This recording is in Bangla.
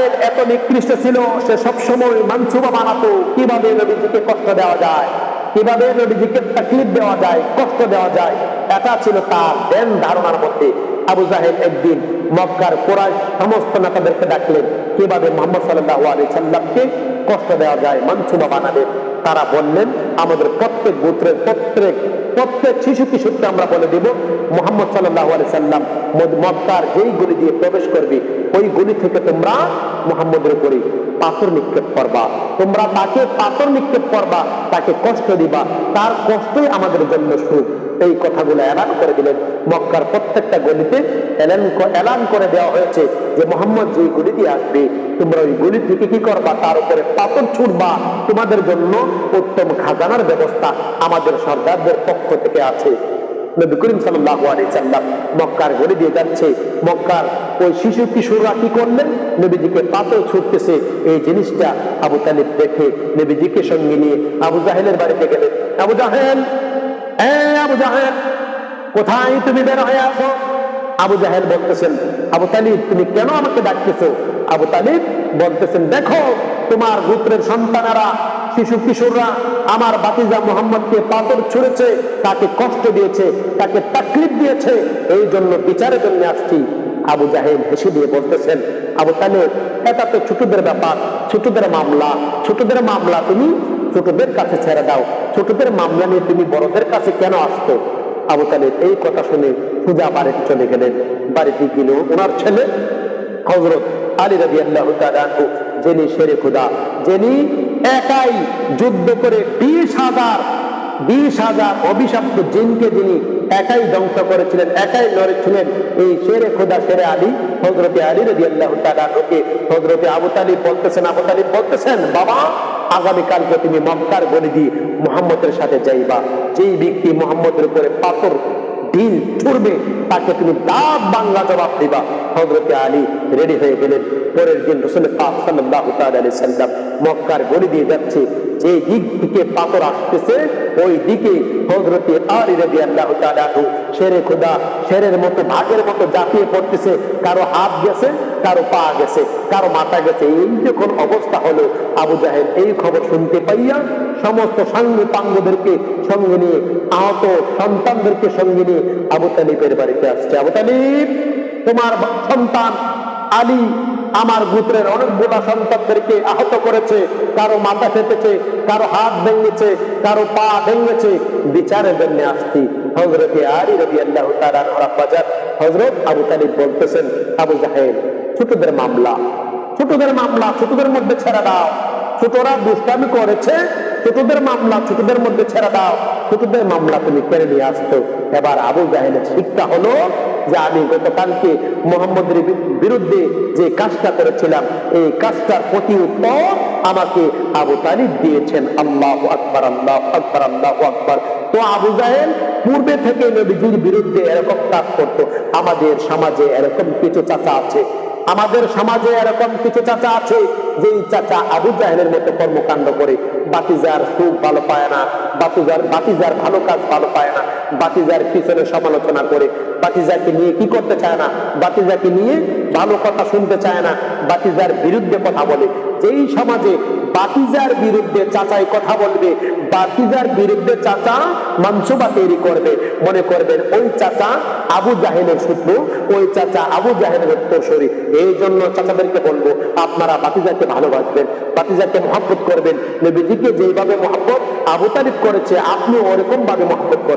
জাহেল এত নিকৃষ্ট ছিল, সে সবসময় মানসুবা বানাতো কিভাবে নবীজিকে কষ্ট দেওয়া যায়, কিভাবে নবীজিকে তাকলিফ দেওয়া যায়, কষ্ট দেওয়া যায়। এটা ছিল তার ধ্যান ধারণার মধ্যে। আবু জাহেল একদিন মক্কার কুরাইশ সমস্ত নেতাদেরকে ডাকলেন, কিভাবে মুহাম্মদ সাল্লাল্লাহু আলাইহি সাল্লামকে কষ্ট দেওয়া যায়, মানসুবা বানাবে। তারা বললেন, আমাদের প্রত্যেক গোত্রের প্রত্যেক শিশু কিশোরকে আমরা বলে দিব, মুহাম্মদ সাল্লাল্লাহু আলাইহি সাল্লাম মক্কার যেই গলি দিয়ে প্রবেশ করবে, ওই গলি থেকে তোমরা মুহাম্মদের উপরে পাথর নিক্ষেপ করবা, তোমরা তাকে পাথর নিক্ষেপ করবা, তাকে কষ্ট দিবা, তার কষ্টই আমাদের জন্য সুখ। এই কথাগুলো এলান করে দিলেন। মক্কার প্রত্যেকটা গলিতে এলান করে দেওয়া হয়েছে যে মুহাম্মদ যে গলি দিয়ে আসবে, তোমরা ওই গলি থেকে কি করবা, তার উপরে পাথর ছুড়বা, তোমাদের জন্য উত্তম খাজানার ব্যবস্থা আমাদের সর্দারদের পক্ষ থেকে আছে। নবী করিম সাল্লাল্লাহু আলাইহি সাল্লাম মক্কার গলি দিয়ে যাচ্ছে, মক্কার ওই শিশু কিশোররা কি করলেন, নবীজিকে পাথর ছুটতেছে। এই জিনিসটা আবু তালিব দেখে নবীজিকে সঙ্গে নিয়ে আবু জাহেলের বাড়িতে গেলেন। আবু জাহেল, আবু জাহেল, কোথায় তুমি বের হয়ে আসো? আবু জাহেল বলতেছেন, আবু তালিব তুমি কেন আমাকে ডাকতেছো? আবু তালিব বলতেছেন, দেখো তোমার গোত্রের সন্তানেরা, শিশু কিশোররা আমার বাতিজা মুহাম্মদকে পাথর ছুঁড়েছে, তাকে কষ্ট দিয়েছে, তাকে তাকলিফ দিয়েছে, এই জন্য বিচারের জন্য আসছি। আবু জাহেল হেসে দিয়ে বলতেছেন, আবু তালিব এটা তো ছোটদের ব্যাপার, ছোটদের মামলা, ছোটদের মামলা তুমি ছোটদের কাছে ছেড়ে দাও, ছোটদের মামলা নিয়ে তুমি বড়দের কাছে কেন আসতো? আবু তালিব এই কথা শুনে সোজা বাড়িতে চলে গেলেন। বাড়িতে গেল ওনার ছেলে হযরত আলী রাদিয়াল্লাহু তাআলা আনহু, যিনি শেরে খুদা, যিনি একাই যুদ্ধ করে 20,000 অভিশপ্ত জিনকে যিনি একাই ধ্বংস করেছিলেন, একাই লড়েছিলেন, এই শেরে খুদা শেরে আলী হযরত আলী রাদিয়াল্লাহু তাআলা আনহুকে হযরত আবু তালিব বলতেছেন, বাবা আগামীকালকে তুমি মক্কার গলি দিয়ে মুহাম্মদের সাথে যাইবা, যেই ব্যক্তি মুহাম্মদের উপরে পাথর ঢিল ছুড়বে তাকে তুমি দাঁত বাংলা জবাব দিবা। হযরত আলী রেডি হয়ে গেলেন। পরের দিন রাসূল পাক সাল্লাল্লাহু তাআলা আলাইহি সাল্লাম মক্কার গলি দিয়ে যাচ্ছে, যে দিক থেকে পাথর আসতেছে ওই দিকে হযরত আলী রাদিয়াল্লাহু তাআলা আনহু শেরে খুদা শেরের মতো ভাগের মতো ঝাঁপিয়ে পড়তেছে। কারো হাত গেছে, কারো পা গেছে, কারো মাথা গেছে। এই যখন অবস্থা হলো, আবু জাহেল এই খবর শুনতে পাইয়া সমস্ত সাঙ্গ পাঙ্গদেরকে সঙ্গে নিয়ে, আহত সন্তানদেরকে সঙ্গে নিয়ে আবু তালিবের বাড়িতে আসছে। আবু তালিব, তোমার সন্তান আলী আমার গোত্রের অনেকগুলা সন্তানদেরকে আহত করেছে, কারো মাথা ফেটেছে, কারো হাত ভেঙেছে, কারো পা ভেঙেছে, বিচারের জন্য আসছি। হযরত আলী রাদিয়াল্লাহু তাআলা আনহু হযরত আবু তালিব বলতেছেন, আবু জাহেল ছোটদের মামলা, ছোটদের মামলা ছোটদের মধ্যে ছেড়ে দাও, ছোটরা দুষ্টামি করেছে, ছোটদের মামলা ছোটদের মধ্যে ছেড়ে দাও, ছোটদের মামলা তুমি কেড়ে নিয়ে আসতো। এবার আবু জাহেলের শিক্ষা হলো যে আমি গতকালকে মুহাম্মদের বিরুদ্ধে যে কাজটা করেছিলাম, এই কাজটার প্রতি উত্তর আমাকে আবু তালিব দিয়েছেন। আল্লাহু আকবার, আল্লাহু আকবার, আল্লাহু আকবার। তো আবু জাহেল পূর্বে থেকে নবীজির বিরুদ্ধে এরকম কাজ করতো। আমাদের সমাজে এরকম কিছু চাচা আছে, আমাদের সমাজে এরকম কিছু চাচা আছে, যেই চাচা আবু জাহেলের মতো কর্মকাণ্ড করে, বাতিজার সুখ ভালো পায় না, বাতিজার ভালো কাজ ভালো পায় না, বাতিজার পিছনে সমালোচনা করে, বাতিজাকে নিয়ে কি করতে চায় না, বাতিজাকে নিয়ে ভালো কথা শুনতে চায় না, বাতিজার বিরুদ্ধে কথা বলে। যেই সমাজে বাতিজার বিরুদ্ধে চাচাই কথা বলবে, বাতিজার বিরুদ্ধে চাচা মানসুবা তৈরি করবে, মনে করবেন ওই চাচা আবু জাহেলের শত্রু, ওই চাচা আবু জাহেলের উত্তরসূরি। এই জন্য চাচাদেরকে বলবো, আপনারা বাতিজাকে ভালোবাসবেন, বাতিজাকে মহব্বত করবেন। নবীজিকে যেইভাবে মহব্বত আবু তালিব করেছে, আপনি ওরকম ভাবে মহব্বত করবেন।